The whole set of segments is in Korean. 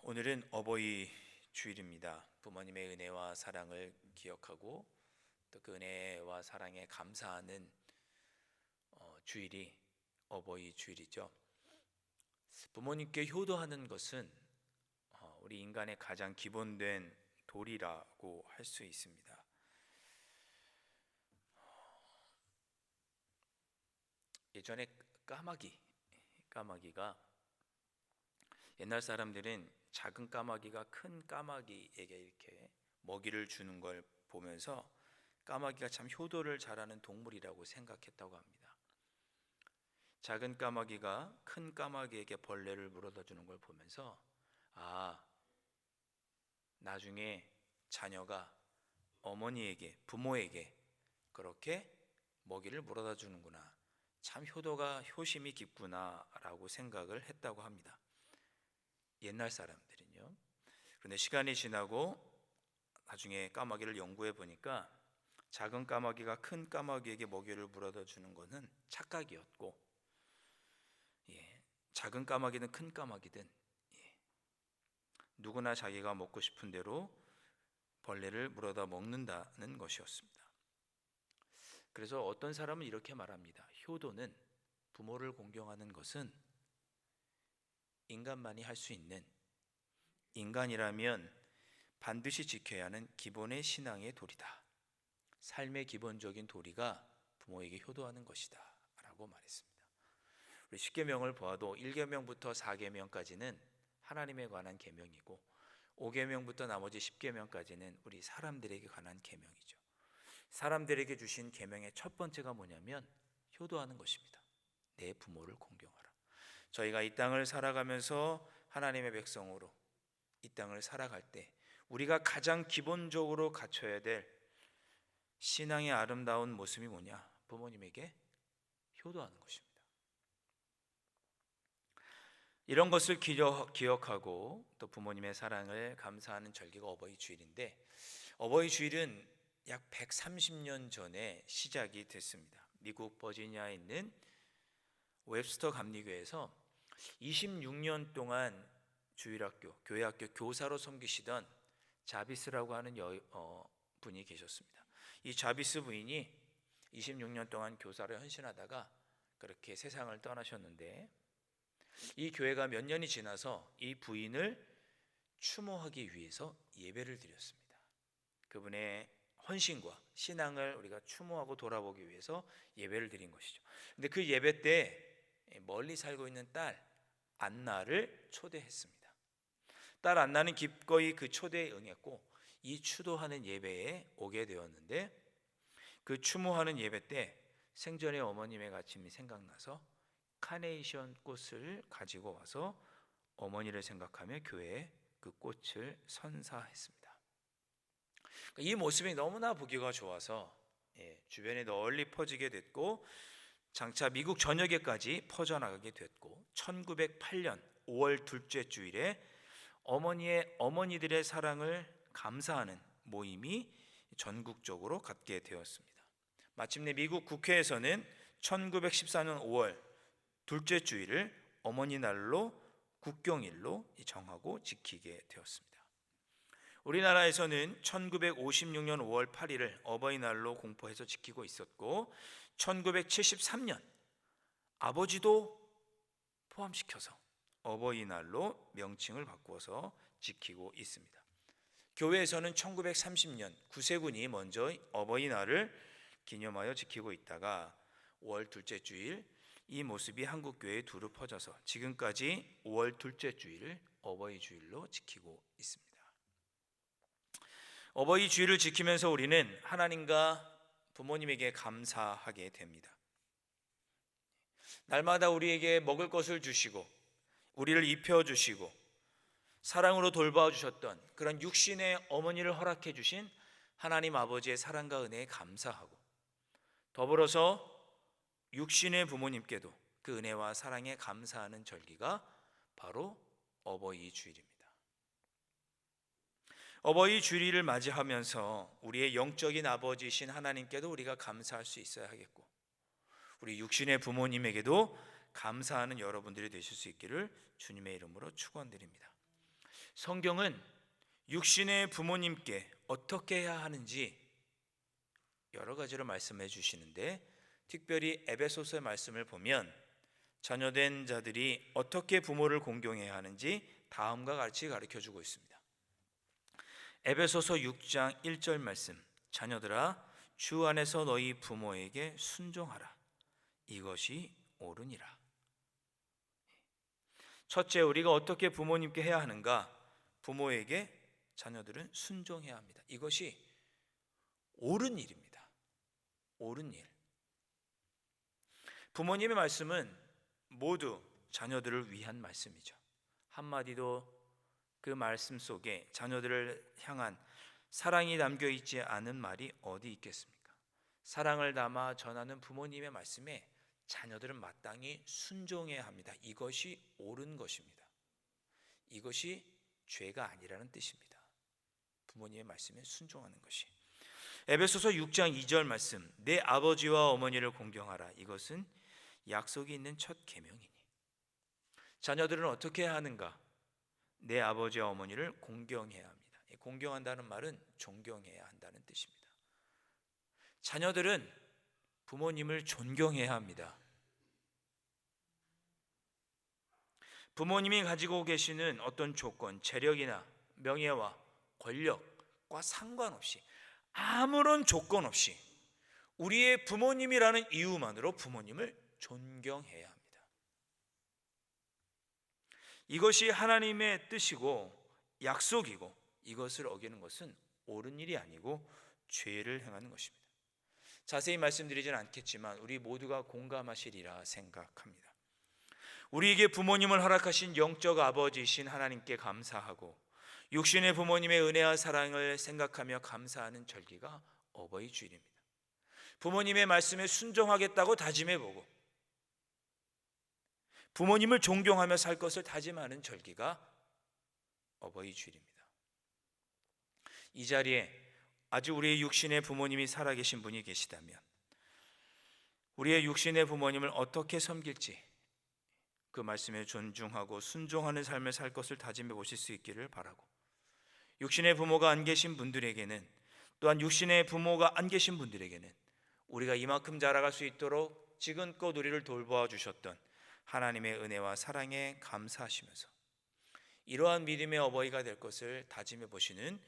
오늘은 어버이 주일입니다. 부모님의 은혜와 사랑을 기억하고 또 그 은혜와 사랑에 감사하는 주일이 어버이 주일이죠. 부모님께 효도하는 것은 우리 인간의 가장 기본된 도리라고 할 수 있습니다. 예전에 까마귀가 옛날 사람들은 작은 까마귀가 큰 까마귀에게 이렇게 먹이를 주는 걸 보면서 까마귀가 참 효도를 잘하는 동물이라고 생각했다고 합니다. 작은 까마귀가 큰 까마귀에게 벌레를 물어다 주는 걸 보면서 나중에 자녀가 부모에게 그렇게 먹이를 물어다 주는구나, 참 효심이 깊구나 라고 생각을 했다고 합니다. 옛날 사람들은요. 그런데 시간이 지나고 나중에 까마귀를 연구해 보니까 작은 까마귀가 큰 까마귀에게 먹이를 물어다 주는 것은 착각이었고, 작은 까마귀든 큰 까마귀든 누구나 자기가 먹고 싶은 대로 벌레를 물어다 먹는다는 것이었습니다. 그래서 어떤 사람은 이렇게 말합니다. 효도는, 부모를 공경하는 것은 인간만이 할 수 있는, 인간이라면 반드시 지켜야 하는 기본의 신앙의 도리다. 삶의 기본적인 도리가 부모에게 효도하는 것이다 라고 말했습니다. 우리 10계명을 보아도 1계명부터 4계명까지는 하나님에 관한 계명이고 5계명부터 나머지 10계명까지는 우리 사람들에게 관한 계명이죠. 사람들에게 주신 계명의 첫 번째가 뭐냐면 효도하는 것입니다. 내 부모를 공경하라. 저희가 이 땅을 살아가면서 하나님의 백성으로 이 땅을 살아갈 때 우리가 가장 기본적으로 갖춰야 될 신앙의 아름다운 모습이 뭐냐? 부모님에게 효도하는 것입니다. 이런 것을 기억하고 또 부모님의 사랑을 감사하는 절기가 어버이 주일인데, 어버이 주일은 약 130년 전에 시작이 됐습니다. 미국 버지니아에 있는 웹스터 감리교에서 26년 동안 주일학교, 교회학교 교사로 섬기시던 자비스라고 하는 분이 계셨습니다. 이 자비스 부인이 26년 동안 교사로 헌신하다가 그렇게 세상을 떠나셨는데, 이 교회가 몇 년이 지나서 이 부인을 추모하기 위해서 예배를 드렸습니다. 그분의 헌신과 신앙을 우리가 추모하고 돌아보기 위해서 예배를 드린 것이죠. 근데 그 예배 때 멀리 살고 있는 딸 안나를 초대했습니다. 딸 안나는 기꺼이 그 초대에 응했고 이 추도하는 예배에 오게 되었는데, 그 추모하는 예배 때 생전에 어머님의 가침이 생각나서 카네이션 꽃을 가지고 와서 어머니를 생각하며 교회에 그 꽃을 선사했습니다. 이 모습이 너무나 보기가 좋아서 주변에 널리 퍼지게 됐고 장차 미국 전역에까지 퍼져나가게 됐고, 1908년 5월 둘째 주일에 어머니들의 사랑을 감사하는 모임이 전국적으로 갖게 되었습니다. 마침내 미국 국회에서는 1914년 5월 둘째 주일을 어머니 날로 국경일로 정하고 지키게 되었습니다. 우리나라에서는 1956년 5월 8일을 어버이날로 공포해서 지키고 있었고 1973년 아버지도 포함시켜서 어버이날로 명칭을 바꾸어서 지키고 있습니다. 교회에서는 1930년 구세군이 먼저 어버이날을 기념하여 지키고 있다가 5월 둘째 주일 이 모습이 한국교회에 두루 퍼져서 지금까지 5월 둘째 주일을 어버이 주일로 지키고 있습니다. 어버이 주일을 지키면서 우리는 하나님과 부모님에게 감사하게 됩니다. 날마다 우리에게 먹을 것을 주시고 우리를 입혀주시고 사랑으로 돌봐주셨던 그런 육신의 어머니를 허락해 주신 하나님 아버지의 사랑과 은혜에 감사하고, 더불어서 육신의 부모님께도 그 은혜와 사랑에 감사하는 절기가 바로 어버이 주일입니다. 어버이 주일을 맞이하면서 우리의 영적인 아버지이신 하나님께도 우리가 감사할 수 있어야 하겠고, 우리 육신의 부모님에게도 감사하는 여러분들이 되실 수 있기를 주님의 이름으로 축원드립니다. 성경은 육신의 부모님께 어떻게 해야 하는지 여러 가지로 말씀해 주시는데, 특별히 에베소서의 말씀을 보면 자녀된 자들이 어떻게 부모를 공경해야 하는지 다음과 같이 가르쳐 주고 있습니다. 에베소서 6장 1절 말씀, 자녀들아 주 안에서 너희 부모에게 순종하라. 이것이 옳으니라. 첫째, 우리가 어떻게 부모님께 해야 하는가? 부모에게 자녀들은 순종해야 합니다. 이것이 옳은 일입니다. 옳은 일. 부모님의 말씀은 모두 자녀들을 위한 말씀이죠. 한마디도 그 말씀 속에 자녀들을 향한 사랑이 담겨 있지 않은 말이 어디 있겠습니까? 사랑을 담아 전하는 부모님의 말씀에 자녀들은 마땅히 순종해야 합니다. 이것이 옳은 것입니다. 이것이 죄가 아니라는 뜻입니다. 부모님의 말씀에 순종하는 것이. 에베소서 6장 2절 말씀, 내 아버지와 어머니를 공경하라. 이것은 약속이 있는 첫 계명이니. 자녀들은 어떻게 해야 하는가? 내 아버지와 어머니를 공경해야 합니다. 공경한다는 말은 존경해야 한다는 뜻입니다. 자녀들은 부모님을 존경해야 합니다. 부모님이 가지고 계시는 어떤 조건, 재력이나 명예와 권력과 상관없이, 아무런 조건 없이 우리의 부모님이라는 이유만으로 부모님을 존경해야 합니다. 이것이 하나님의 뜻이고 약속이고, 이것을 어기는 것은 옳은 일이 아니고 죄를 행하는 것입니다. 자세히 말씀드리진 않겠지만 우리 모두가 공감하시리라 생각합니다. 우리에게 부모님을 허락하신 영적 아버지이신 하나님께 감사하고, 육신의 부모님의 은혜와 사랑을 생각하며 감사하는 절기가 어버이 주일입니다. 부모님의 말씀에 순종하겠다고 다짐해보고 부모님을 존경하며 살 것을 다짐하는 절기가 어버이 주일입니다. 이 자리에 아직 우리의 육신의 부모님이 살아계신 분이 계시다면 우리의 육신의 부모님을 어떻게 섬길지 그 말씀에 존중하고 순종하는 삶을 살 것을 다짐해 보실 수 있기를 바라고, 육신의 부모가 안 계신 분들에게는, 또한 육신의 부모가 안 계신 분들에게는 우리가 이만큼 자라갈 수 있도록 지금껏 우리를 돌보아 주셨던 하나님의 은혜와 사랑에 감사하시면서 이러한 믿음의 어버이가 될 것을 다짐해 보시는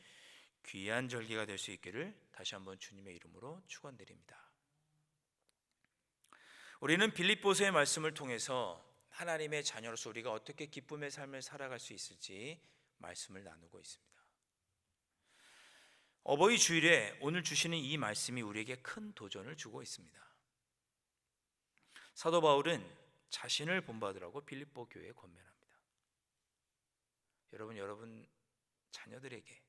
귀한 절기가 될 수 있기를 다시 한번 주님의 이름으로 축원드립니다. 우리는 빌립보서의 말씀을 통해서 하나님의 자녀로서 우리가 어떻게 기쁨의 삶을 살아갈 수 있을지 말씀을 나누고 있습니다. 어버이 주일에 오늘 주시는 이 말씀이 우리에게 큰 도전을 주고 있습니다. 사도 바울은 자신을 본받으라고 빌립보 교회에 권면합니다. 여러분 자녀들에게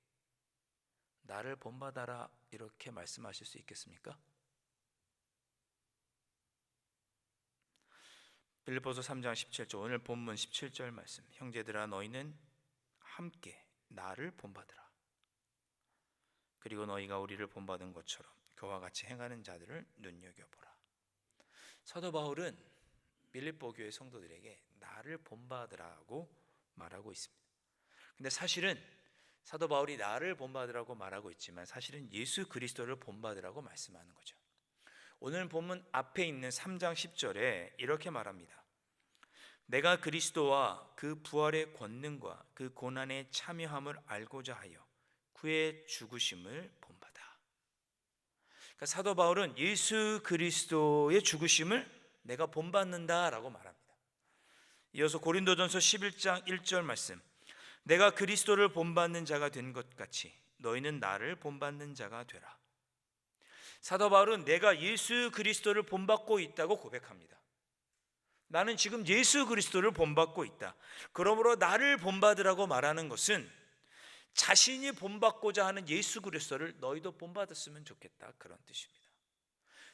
나를 본받아라 이렇게 말씀하실 수 있겠습니까? 빌립보서 3장 17절, 오늘 본문 17절 말씀, 형제들아 너희는 함께 나를 본받으라. 그리고 너희가 우리를 본받은 것처럼 그와 같이 행하는 자들을 눈여겨보라. 사도 바울은 빌립보 교회 성도들에게 나를 본받으라고 말하고 있습니다. 근데 사실은 사도 바울이 나를 본받으라고 말하고 있지만 사실은 예수 그리스도를 본받으라고 말씀하는 거죠. 오늘 본문 앞에 있는 3장 10절에 이렇게 말합니다. 내가 그리스도와 그 부활의 권능과 그 고난에 참여함을 알고자 하여 그의 죽으심을 본받아. 그러니까 사도 바울은 예수 그리스도의 죽으심을 내가 본받는다라고 말합니다. 이어서 고린도전서 11장 1절 말씀, 내가 그리스도를 본받는 자가 된 것 같이 너희는 나를 본받는 자가 되라. 사도 바울은 내가 예수 그리스도를 본받고 있다고 고백합니다. 나는 지금 예수 그리스도를 본받고 있다. 그러므로 나를 본받으라고 말하는 것은 자신이 본받고자 하는 예수 그리스도를 너희도 본받았으면 좋겠다, 그런 뜻입니다.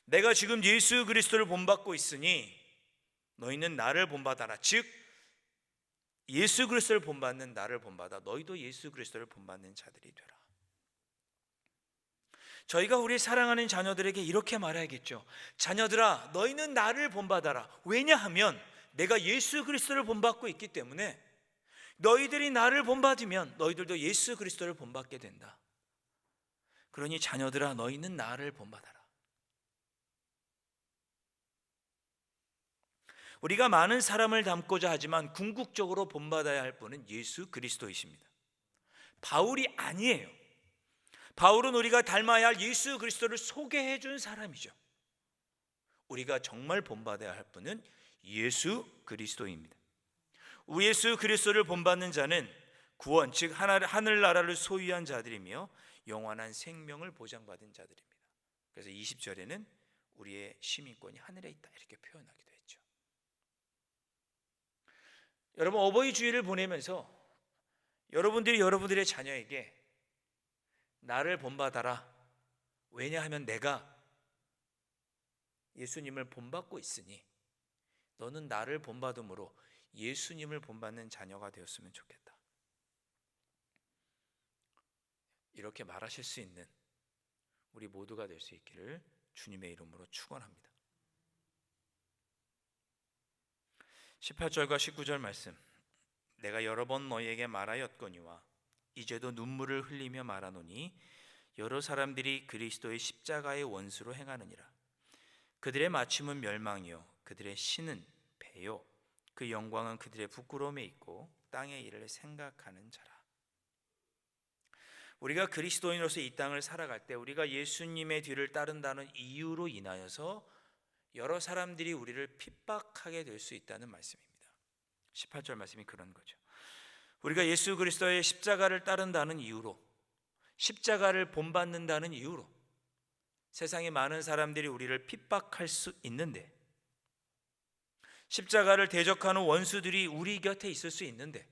내가 지금 예수 그리스도를 본받고 있으니 너희는 나를 본받아라. 즉 예수 그리스도를 본받는 나를 본받아 너희도 예수 그리스도를 본받는 자들이 되라. 저희가 우리 사랑하는 자녀들에게 이렇게 말해야겠죠. 자녀들아 너희는 나를 본받아라. 왜냐하면 내가 예수 그리스도를 본받고 있기 때문에 너희들이 나를 본받으면 너희들도 예수 그리스도를 본받게 된다. 그러니 자녀들아, 너희는 나를 본받아라. 우리가 많은 사람을 닮고자 하지만 궁극적으로 본받아야 할 분은 예수 그리스도이십니다. 바울이 아니에요. 바울은 우리가 닮아야 할 예수 그리스도를 소개해 준 사람이죠. 우리가 정말 본받아야 할 분은 예수 그리스도입니다. 예수 그리스도를 본받는 자는 구원, 즉 하늘나라를 소유한 자들이며 영원한 생명을 보장받은 자들입니다. 그래서 20절에는 우리의 시민권이 하늘에 있다 이렇게 표현하기도 했죠. 여러분, 어버이 주일을 보내면서 여러분들이 여러분들의 자녀에게 나를 본받아라. 왜냐하면 내가 예수님을 본받고 있으니 너는 나를 본받음으로 예수님을 본받는 자녀가 되었으면 좋겠다. 이렇게 말하실 수 있는 우리 모두가 될 수 있기를 주님의 이름으로 축원합니다. 18절과 19절 말씀, 내가 여러 번 너희에게 말하였거니와 이제도 눈물을 흘리며 말하노니 여러 사람들이 그리스도의 십자가의 원수로 행하느니라. 그들의 마침은 멸망이요 그들의 신은 배요 그 영광은 그들의 부끄러움에 있고 땅의 일을 생각하는 자라. 우리가 그리스도인으로서 이 땅을 살아갈 때 우리가 예수님의 뒤를 따른다는 이유로 인하여서 여러 사람들이 우리를 핍박하게 될 수 있다는 말씀입니다. 18절 말씀이 그런 거죠. 우리가 예수 그리스도의 십자가를 따른다는 이유로, 십자가를 본받는다는 이유로 세상에 많은 사람들이 우리를 핍박할 수 있는데, 십자가를 대적하는 원수들이 우리 곁에 있을 수 있는데,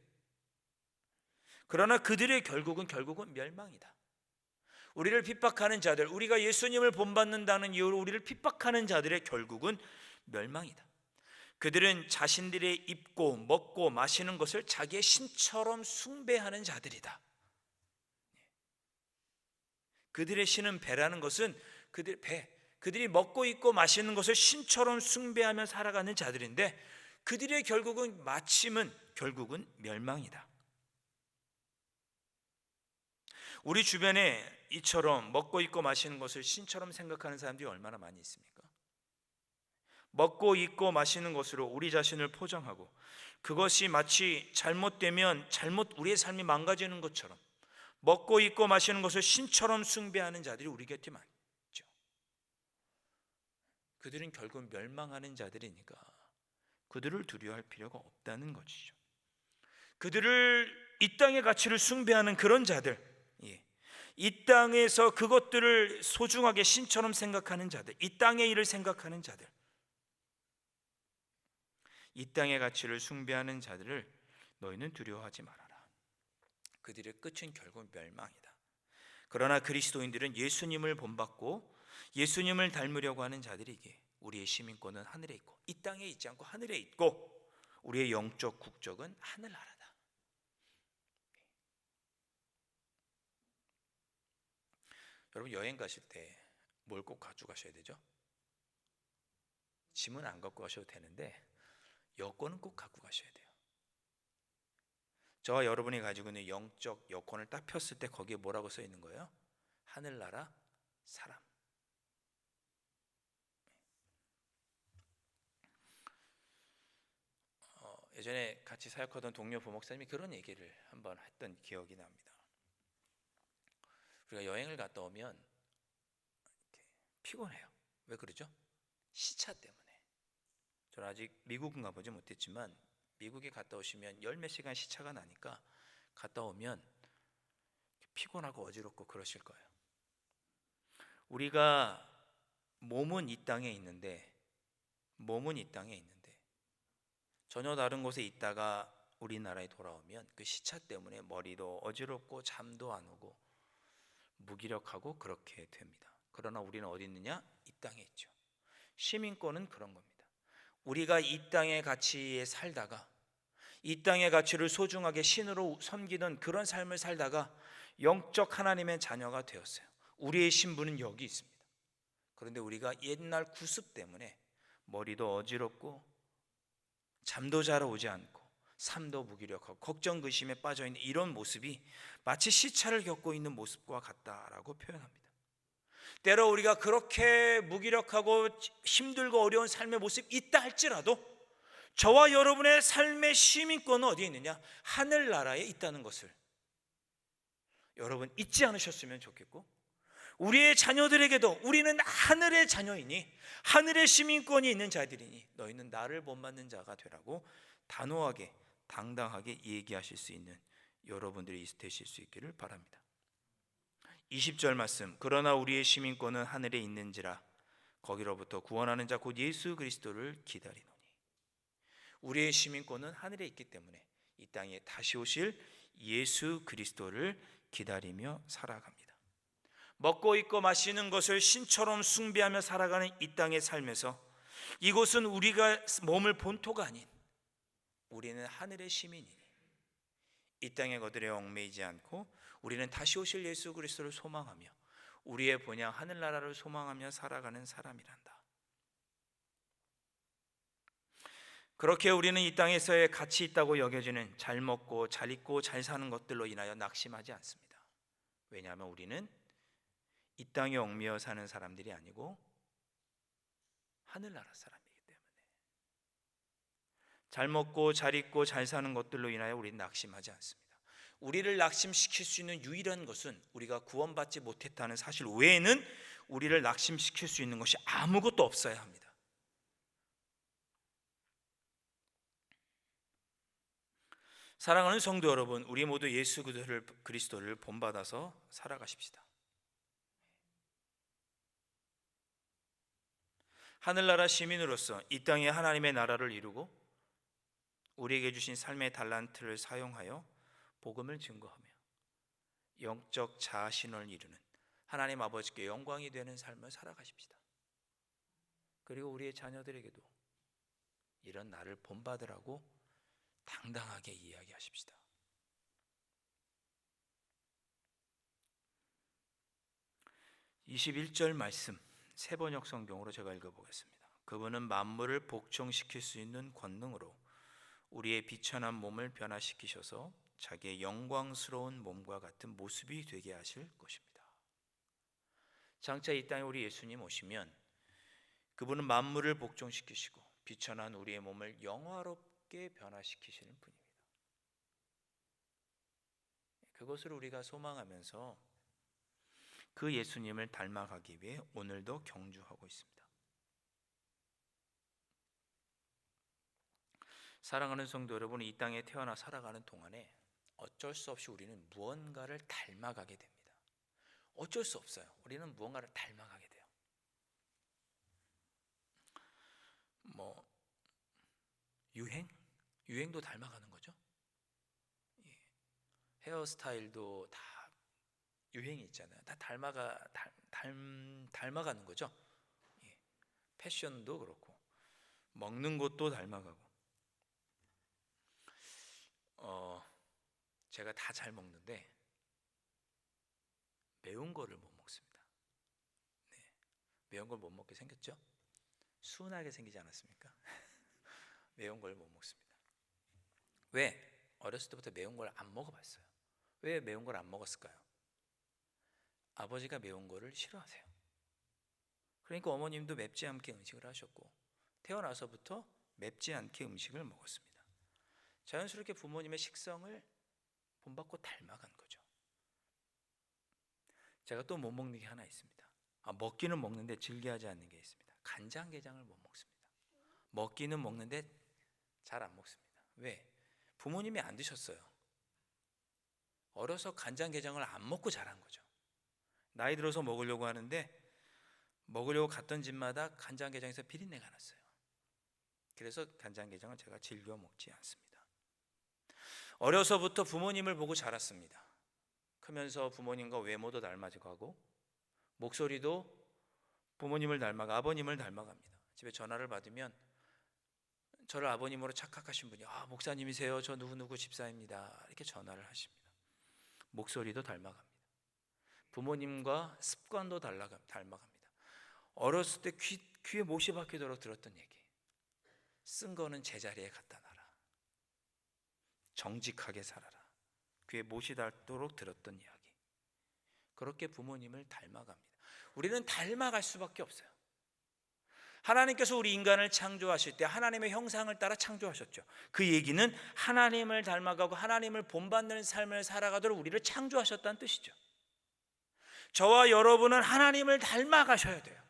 그러나 그들의 결국은 멸망이다. 우리를 핍박하는 자들, 우리가 예수님을 본받는다는 이유로 우리를 핍박하는 자들의 결국은 멸망이다. 그들은 자신들의 입고 먹고 마시는 것을 자기의 신처럼 숭배하는 자들이다. 그들의 신은 배라는 것은 그들이 먹고 입고 마시는 것을 신처럼 숭배하며 살아가는 자들인데, 그들의 마침은 결국은 멸망이다. 우리 주변에 이처럼 먹고 입고 마시는 것을 신처럼 생각하는 사람들이 얼마나 많이 있습니까? 먹고 입고 마시는 것으로 우리 자신을 포장하고 그것이 마치 잘못되면 우리의 삶이 망가지는 것처럼 먹고 입고 마시는 것을 신처럼 숭배하는 자들이 우리 곁에 많죠. 그들은 결국 멸망하는 자들이니까 그들을 두려워할 필요가 없다는 것이죠. 이 땅의 가치를 숭배하는 그런 자들, 이 땅에서 그것들을 소중하게 신처럼 생각하는 자들, 이 땅의 일을 생각하는 자들, 이 땅의 가치를 숭배하는 자들을 너희는 두려워하지 말아라. 그들의 끝은 결국 멸망이다. 그러나 그리스도인들은 예수님을 본받고 예수님을 닮으려고 하는 자들이기에 우리의 시민권은 하늘에 있고 이 땅에 있지 않고 하늘에 있고 우리의 영적 국적은 하늘나라다. 여러분, 여행 가실 때 뭘 꼭 가져가셔야 되죠? 짐은 안 갖고 가셔도 되는데 여권은 꼭 갖고 가셔야 돼요. 저와 여러분이 가지고 있는 영적 여권을 딱 폈을 때 거기에 뭐라고 써 있는 거예요? 하늘나라 사람. 예전에 같이 사역하던 동료 부목사님이 그런 얘기를 한번 했던 기억이 납니다. 우리가 여행을 갔다 오면 피곤해요. 왜 그러죠? 시차 때문에. 저는 아직 미국은 가보지 못했지만 미국에 갔다 오시면 열 몇 시간 시차가 나니까 갔다 오면 피곤하고 어지럽고 그러실 거예요. 우리가 몸은 이 땅에 있는데 전혀 다른 곳에 있다가 우리나라에 돌아오면 그 시차 때문에 머리도 어지럽고 잠도 안 오고 무기력하고 그렇게 됩니다. 그러나 우리는 어디 있느냐? 이 땅에 있죠. 시민권은 그런 겁니다. 우리가 이 땅의 가치에 살다가 이 땅의 가치를 소중하게 신으로 섬기던 그런 삶을 살다가 영적 하나님의 자녀가 되었어요. 우리의 신분은 여기 있습니다. 그런데 우리가 옛날 구습 때문에 머리도 어지럽고 잠도 잘 오지 않고 삶도 무기력하고 걱정 의심에 빠져 있는 이런 모습이 마치 시차를 겪고 있는 모습과 같다라고 표현합니다. 때로 우리가 그렇게 무기력하고 힘들고 어려운 삶의 모습이 있다 할지라도 저와 여러분의 삶의 시민권은 어디에 있느냐? 하늘나라에 있다는 것을 여러분 잊지 않으셨으면 좋겠고, 우리의 자녀들에게도 우리는 하늘의 자녀이니 하늘의 시민권이 있는 자들이니 너희는 나를 본받는 자가 되라고 단호하게 당당하게 얘기하실 수 있는 여러분들이 되실 수 있기를 바랍니다. 20절 말씀, 그러나 우리의 시민권은 하늘에 있는지라 거기로부터 구원하는 자 곧 예수 그리스도를 기다리노니. 우리의 시민권은 하늘에 있기 때문에 이 땅에 다시 오실 예수 그리스도를 기다리며 살아갑니다. 먹고 입고 마시는 것을 신처럼 숭배하며 살아가는 이 땅의 삶에서 이곳은 우리가 머물 본토가 아닌 우리는 하늘의 시민이니 이 땅의 것들에 얽매이지 않고 우리는 다시 오실 예수 그리스도를 소망하며 우리의 본향 하늘나라를 소망하며 살아가는 사람이란다. 그렇게 우리는 이 땅에서의 가치 있다고 여겨지는 잘 먹고 잘 입고 잘 사는 것들로 인하여 낙심하지 않습니다. 왜냐하면 우리는 이 땅에 얽매여 사는 사람들이 아니고 하늘나라 사람이기 때문에. 잘 먹고 잘 입고 잘 사는 것들로 인하여 우리는 낙심하지 않습니다. 우리를 낙심시킬 수 있는 유일한 것은 우리가 구원받지 못했다는 사실 외에는 우리를 낙심시킬 수 있는 것이 아무것도 없어야 합니다. 사랑하는 성도 여러분, 우리 모두 예수 그리스도를 본받아서 살아가십시다. 하늘나라 시민으로서 이 땅에 하나님의 나라를 이루고 우리에게 주신 삶의 달란트를 사용하여 복음을 증거하며 영적 자아신을 이루는 하나님 아버지께 영광이 되는 삶을 살아가십시다. 그리고 우리의 자녀들에게도 이런 나를 본받으라고 당당하게 이야기하십시다. (21절) 말씀 세번역 성경으로 제가 읽어보겠습니다. 그분은 만물을 복종시킬 수 있는 권능으로 우리의 비천한 몸을 변화시키셔서 자기의 영광스러운 몸과 같은 모습이 되게 하실 것입니다. 장차 이 땅에 우리 예수님 오시면 그분은 만물을 복종시키시고 비천한 우리의 몸을 영화롭게 변화시키시는 분입니다. 그것을 우리가 소망하면서 그 예수님을 닮아가기 위해 오늘도 경주하고 있습니다. 사랑하는 성도 여러분, 이 땅에 태어나 살아가는 동안에 어쩔 수 없이 우리는 무언가를 닮아가게 됩니다. 어쩔 수 없어요. 우리는 무언가를 닮아가게 돼요. 유행도 닮아가는 거죠. 헤어스타일도 다 유행이 있잖아요. 다 닮아가는 거죠. 패션도 그렇고 먹는 것도 닮아가고. 제가 다 잘 먹는데 매운 거를 못 먹습니다. 매운 걸 못 먹게 생겼죠? 순하게 생기지 않았습니까? 매운 걸 못 먹습니다. 왜? 어렸을 때부터 매운 걸 안 먹어봤어요. 왜 매운 걸 안 먹었을까요? 아버지가 매운 거를 싫어하세요. 그러니까 어머님도 맵지 않게 음식을 하셨고 태어나서부터 맵지 않게 음식을 먹었습니다. 자연스럽게 부모님의 식성을 본받고 닮아간 거죠. 제가 또 못 먹는 게 하나 있습니다. 먹기는 먹는데 즐겨하지 않는 게 있습니다. 간장게장을 못 먹습니다. 먹기는 먹는데 잘 안 먹습니다. 왜? 부모님이 안 드셨어요. 어려서 간장게장을 안 먹고 자란 거죠. 나이 들어서 먹으려고 하는데 먹으려고 갔던 집마다 간장게장에서 비린내가 났어요. 그래서 간장게장을 제가 즐겨 먹지 않습니다. 어려서부터 부모님을 보고 자랐습니다. 크면서 부모님과 외모도 닮아가고 목소리도 부모님을 닮아가 아버님을 닮아갑니다. 집에 전화를 받으면 저를 아버님으로 착각하신 분이 목사님이세요? 저 누구누구 집사입니다. 이렇게 전화를 하십니다. 목소리도 닮아갑니다. 부모님과 습관도 닮아갑니다. 어렸을 때 귀에 못이 박히도록 들었던 얘기, 쓴 거는 제자리에 갖다 놔라. 정직하게 살아라. 귀에 못이 닳도록 들었던 이야기. 그렇게 부모님을 닮아갑니다. 우리는 닮아갈 수밖에 없어요. 하나님께서 우리 인간을 창조하실 때 하나님의 형상을 따라 창조하셨죠. 그 얘기는 하나님을 닮아가고 하나님을 본받는 삶을 살아가도록 우리를 창조하셨다는 뜻이죠. 저와 여러분은 하나님을 닮아가셔야 돼요.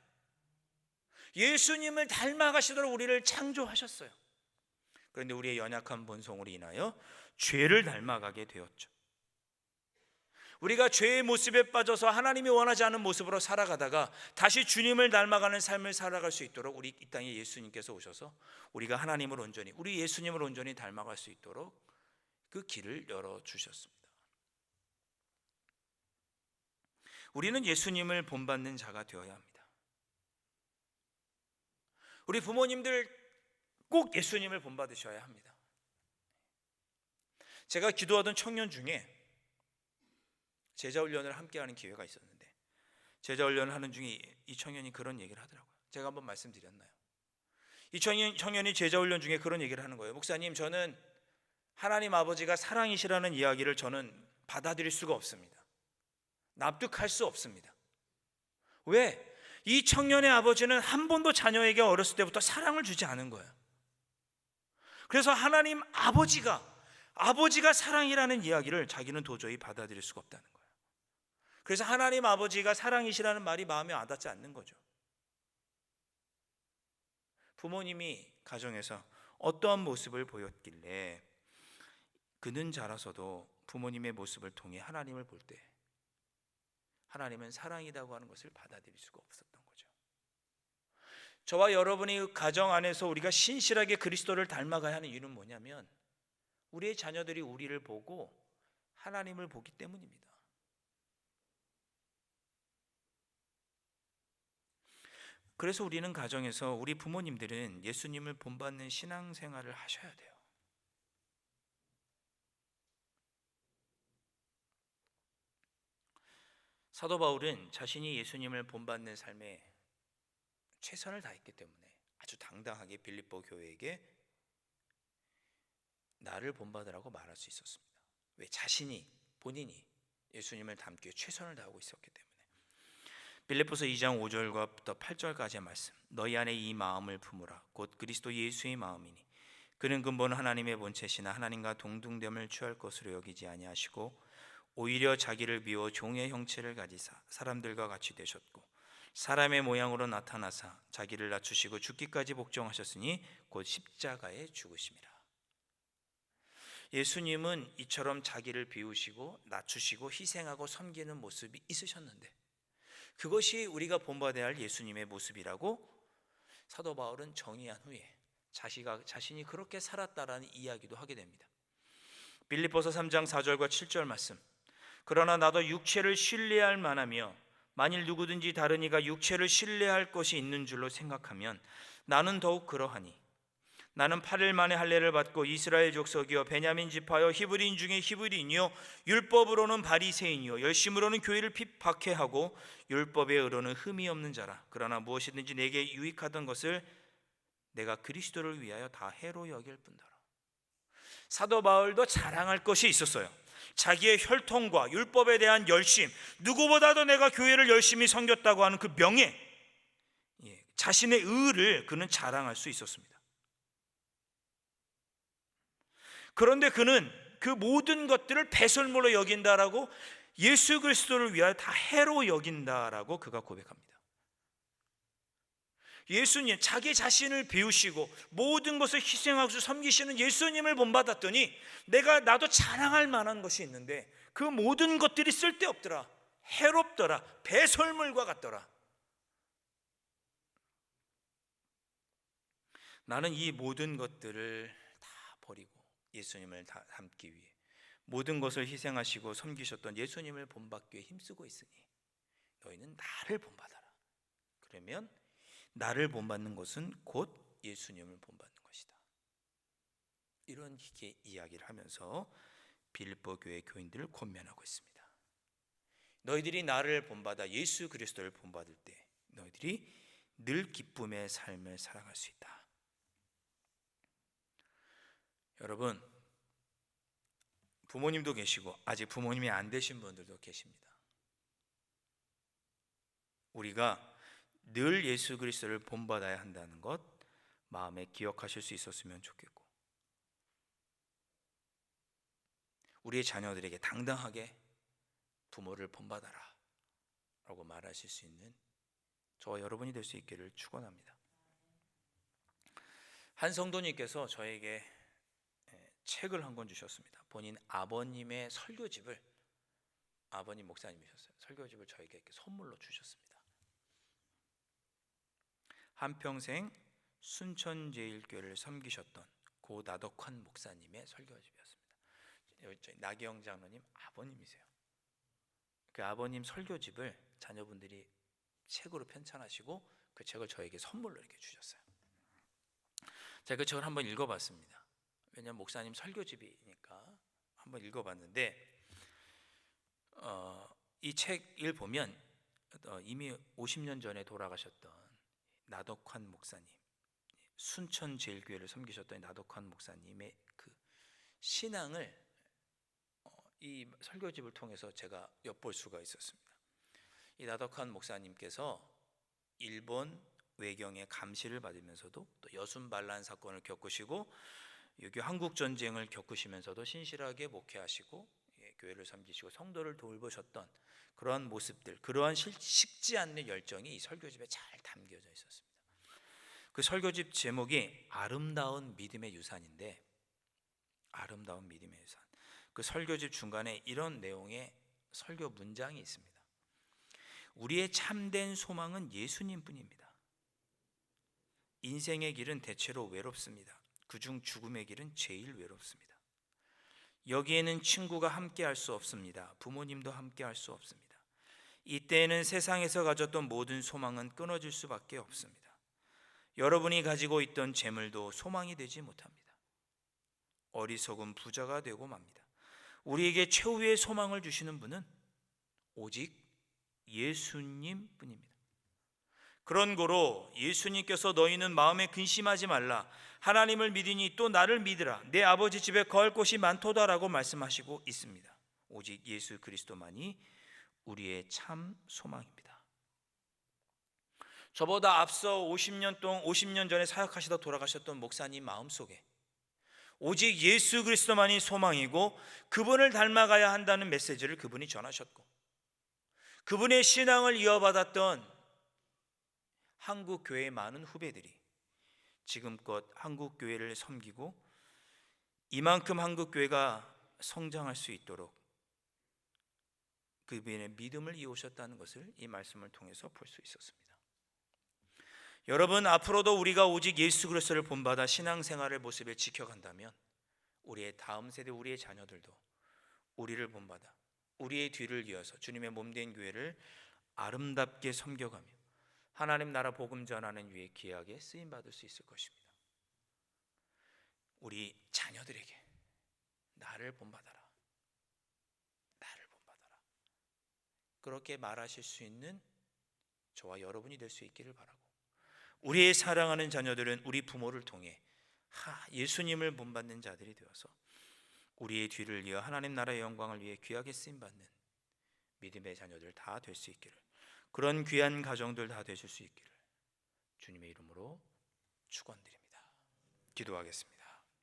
예수님을 닮아가시도록 우리를 창조하셨어요. 그런데 우리의 연약한 본성으로 인하여 죄를 닮아가게 되었죠. 우리가 죄의 모습에 빠져서 하나님이 원하지 않는 모습으로 살아가다가 다시 주님을 닮아가는 삶을 살아갈 수 있도록 우리 이 땅에 예수님께서 오셔서 우리가 하나님을 온전히, 우리 예수님을 온전히 닮아갈 수 있도록 그 길을 열어주셨습니다. 우리는 예수님을 본받는 자가 되어야 합니다. 우리 부모님들 꼭 예수님을 본받으셔야 합니다. 제가 기도하던 청년 중에 제자훈련을 함께하는 기회가 있었는데 제자훈련을 하는 중에 이 청년이 그런 얘기를 하더라고요. 제가 한번 말씀드렸나요? 이 청년이 제자훈련 중에 그런 얘기를 하는 거예요. 목사님, 저는 하나님 아버지가 사랑이시라는 이야기를 저는 받아들일 수가 없습니다. 납득할 수 없습니다. 왜? 이 청년의 아버지는 한 번도 자녀에게 어렸을 때부터 사랑을 주지 않은 거예요. 그래서 하나님 아버지가 사랑이라는 이야기를 자기는 도저히 받아들일 수가 없다는 거예요. 그래서 하나님 아버지가 사랑이시라는 말이 마음에 와닿지 않는 거죠. 부모님이 가정에서 어떠한 모습을 보였길래 그는 자라서도 부모님의 모습을 통해 하나님을 볼 때 하나님은 사랑이라고 하는 것을 받아들일 수가 없었던 거죠. 저와 여러분이 가정 안에서 우리가 신실하게 그리스도를 닮아가야 하는 이유는 뭐냐면 우리의 자녀들이 우리를 보고 하나님을 보기 때문입니다. 그래서 우리는 가정에서 우리 부모님들은 예수님을 본받는 신앙생활을 하셔야 돼요. 사도 바울은 자신이 예수님을 본받는 삶에 최선을 다했기 때문에 아주 당당하게 빌립보 교회에게 나를 본받으라고 말할 수 있었습니다. 왜? 본인이 예수님을 닮기 위해 최선을 다하고 있었기 때문에. 빌립보서 2장 5절부터 8절까지의 말씀. 너희 안에 이 마음을 품으라. 곧 그리스도 예수의 마음이니 그는 근본 하나님의 본체시나 하나님과 동등됨을 취할 것으로 여기지 아니하시고 오히려 자기를 비워 종의 형체를 가지사 사람들과 같이 되셨고 사람의 모양으로 나타나사 자기를 낮추시고 죽기까지 복종하셨으니 곧 십자가에 죽으심이라. 예수님은 이처럼 자기를 비우시고 낮추시고 희생하고 섬기는 모습이 있으셨는데 그것이 우리가 본받아야 할 예수님의 모습이라고 사도 바울은 정의한 후에 자신이 그렇게 살았다라는 이야기도 하게 됩니다. 빌립보서 3장 4절과 7절 말씀. 그러나 나도 육체를 신뢰할 만하며 만일 누구든지 다른 이가 육체를 신뢰할 것이 있는 줄로 생각하면 나는 더욱 그러하니 나는 8일 만에 할례를 받고 이스라엘 족속이요 베냐민 지파요 히브리인 중에 히브리인이요 율법으로는 바리새인이요 열심으로는 교회를 박해하고 율법의 의로는 흠이 없는 자라. 그러나 무엇이든지 내게 유익하던 것을 내가 그리스도를 위하여 다 해로 여길 뿐더러. 사도 바울도 자랑할 것이 있었어요. 자기의 혈통과 율법에 대한 열심, 누구보다도 내가 교회를 열심히 섬겼다고 하는 그 명예, 자신의 의를 그는 자랑할 수 있었습니다. 그런데 그는 그 모든 것들을 배설물로 여긴다라고 예수 그리스도를 위하여 다 해로 여긴다라고 그가 고백합니다. 예수님, 자기 자신을 비우시고 모든 것을 희생하고 섬기시는 예수님을 본받았더니 나도 자랑할 만한 것이 있는데 그 모든 것들이 쓸데없더라, 해롭더라, 배설물과 같더라. 나는 이 모든 것들을 다 버리고 예수님을 닮기 위해 모든 것을 희생하시고 섬기셨던 예수님을 본받기 위해 힘쓰고 있으니 너희는 나를 본받아라. 그러면 나를 본받는 것은 곧 예수님을 본받는 것이다. 이런 이야기를 하면서 빌립보 교회 교인들을 권면하고 있습니다. 너희들이 나를 본받아 예수 그리스도를 본받을 때 너희들이 늘 기쁨의 삶을 살아갈 수 있다. 여러분, 부모님도 계시고 아직 부모님이 안 되신 분들도 계십니다. 우리가 늘 예수 그리스도를 본받아야 한다는 것 마음에 기억하실 수 있었으면 좋겠고, 우리의 자녀들에게 당당하게 부모를 본받아라 라고 말하실 수 있는 저와 여러분이 될 수 있기를 축원합니다. 한 성도님께서 저에게 책을 한 권 주셨습니다. 본인 아버님의 설교집을, 아버님 목사님이셨어요. 설교집을 저에게 이렇게 선물로 주셨습니다. 한평생 순천제일교회를 섬기셨던 고 나덕환 목사님의 설교집이었습니다. 저희 나기영 장로님 아버님이세요. 그 아버님 설교집을 자녀분들이 책으로 편찬하시고 그 책을 저에게 선물로 이렇게 주셨어요. 제가 그 책을 한번 읽어봤습니다. 왜냐하면 목사님 설교집이니까 한번 읽어봤는데, 이 책을 보면 이미 50년 전에 돌아가셨던 나덕환 목사님, 순천제일교회를 섬기셨던 나덕환 목사님의 그 신앙을 이 설교집을 통해서 제가 엿볼 수가 있었습니다. 이 나덕환 목사님께서 일본 외경의 감시를 받으면서도 또 여순반란 사건을 겪으시고 유교 한국 전쟁을 겪으시면서도 신실하게 목회하시고 교회를 섬기시고 성도를 돌보셨던 그러한 모습들, 그러한 식지 않는 열정이 이 설교집에 잘 담겨져 있었습니다. 그 설교집 제목이 아름다운 믿음의 유산인데, 아름다운 믿음의 유산. 그 설교집 중간에 이런 내용의 설교 문장이 있습니다. 우리의 참된 소망은 예수님뿐입니다. 인생의 길은 대체로 외롭습니다. 그중 죽음의 길은 제일 외롭습니다. 여기에는 친구가 함께 할 수 없습니다. 부모님도 함께 할 수 없습니다. 이때에는 세상에서 가졌던 모든 소망은 끊어질 수밖에 없습니다. 여러분이 가지고 있던 재물도 소망이 되지 못합니다. 어리석은 부자가 되고 맙니다. 우리에게 최후의 소망을 주시는 분은 오직 예수님 뿐입니다. 그런 고로 예수님께서 너희는 마음에 근심하지 말라, 하나님을 믿으니 또 나를 믿으라, 내 아버지 집에 거할 곳이 많도다라고 말씀하시고 있습니다. 오직 예수 그리스도만이 우리의 참 소망입니다. 저보다 앞서 50년 전에 사역하시다 돌아가셨던 목사님 마음속에 오직 예수 그리스도만이 소망이고 그분을 닮아가야 한다는 메시지를 그분이 전하셨고, 그분의 신앙을 이어받았던 한국 교회의 많은 후배들이 지금껏 한국 교회를 섬기고 이만큼 한국 교회가 성장할 수 있도록 그분의 믿음을 이어오셨다는 것을 이 말씀을 통해서 볼 수 있었습니다. 여러분, 앞으로도 우리가 오직 예수 그리스도를 본받아 신앙생활의 모습을 지켜간다면 우리의 다음 세대, 우리의 자녀들도 우리를 본받아 우리의 뒤를 이어서 주님의 몸된 교회를 아름답게 섬겨가며 하나님 나라 복음 전하는 위에 귀하게 쓰임 받을 수 있을 것입니다. 우리 자녀들에게 나를 본받아라, 나를 본받아라, 그렇게 말하실 수 있는 저와 여러분이 될 수 있기를 바라고, 우리의 사랑하는 자녀들은 우리 부모를 통해 예수님을 본받는 자들이 되어서 우리의 뒤를 이어 하나님 나라의 영광을 위해 귀하게 쓰임받는 믿음의 자녀들 다 될 수 있기를, 그런 귀한 가정들 다 되실 수 있기를 주님의 이름으로 축원드립니다. 기도하겠습니다.